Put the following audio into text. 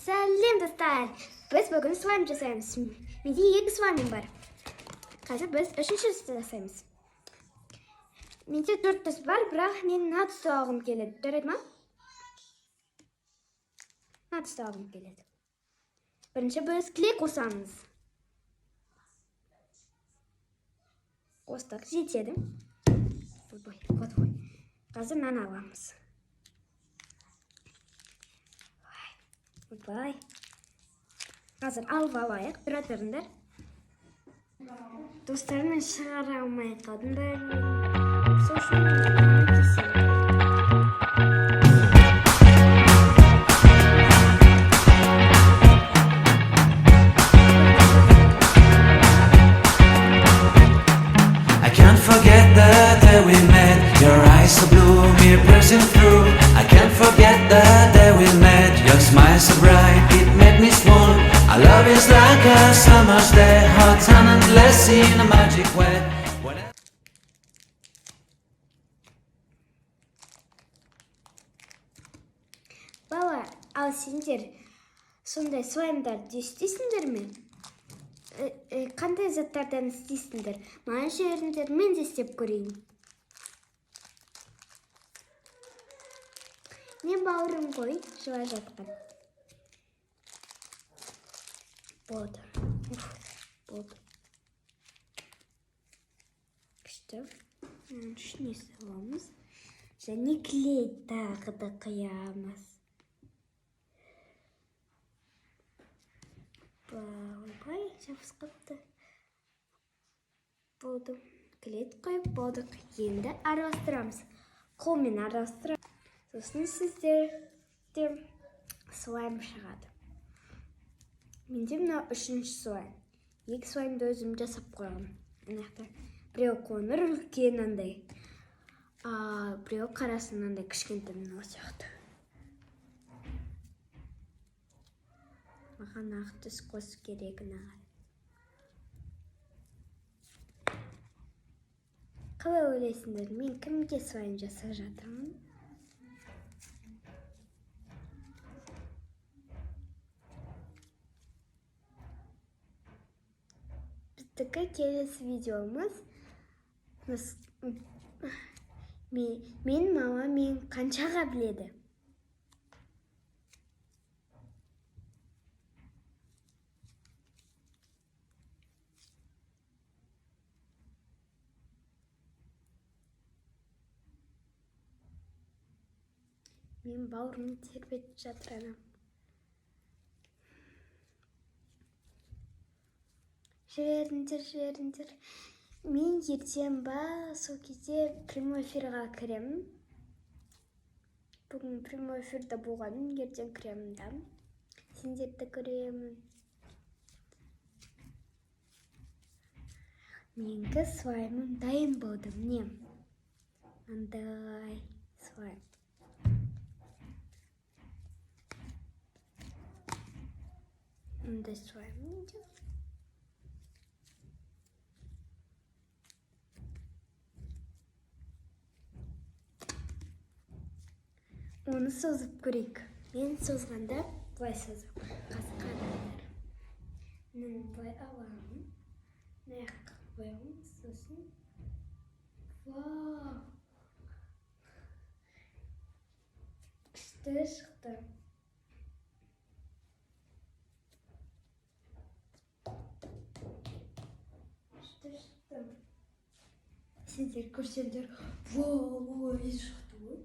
Сәлем достар! Біз бүгін слайм жасаймыз. Менде 2 слаймым бар. Қазір біз 3-ші жасаймыз. Менде 4 тұз бар, бірақ мен мына түсті алғым келеді. Жарайды ма? Мына түсті алғым келеді. Бірінші біз клей қосамыз. Қостық, жетеді. Қазір мынаны аламыз. Бай. Қазір алып алайық, тұра тұрыңдар. Достарыммен шығара алмай қалдым бәрін. Сол үшін мені кесемін. I can't forget the day we met. Your eyes so blue, me piercing through. I can't forget the day we met. Your smile so bright, it made me swoon. Our love is like a summer's day, hot and endless in a magic way. Бала, ал сендер сондай слаймдарды істейсіңдер ме? Қандай заттардан істейсіңдер? Маған жіберіңдер, мен де істеп көрейін. Мен бауырым ғой, жылап жатқан. Болды. Күшті. Үшіне саламыз. Және клей тағы да қиямыз. Бай, жабыс қыпты. Болды. Клейт қойып болдық. Енді араластырамыз. Қолмен араластырамыз. Сосын сіздерде слайм шығады. Менде мына 3-ші слайм. 2 слаймды өзім жасап қойғам. Біреу қоңыр үлкен андай. Біреу қарасын андай кішкентай мына сияқты. Маған ақ түс қосу керек нағай. Қалай ойлайсыңдар, мен кімге слайм жасап жатырмын? Біздікі келесі видеомыз. Мен мама мен қаншаға біледі? Мен бауырым тербетіп жатыр анам. Жіберіңдер. Мен ертең сол кезде прямой эфирға кіремін. Бүгін прямой эфирда болғанын ертең кіремін да. Сендерді көремін. Менгі слаймым дайын болды. Міне. Андай слайм. Андай слайм. Оны созып көрейік. Мен созғанда бұлай созып. Қасқа адамдар. Мен бұлай аламын. Наяққа қойамын. Сосын. Вау! Күшті шықты. Сендер көрсеңдер, вау, шықты ғой.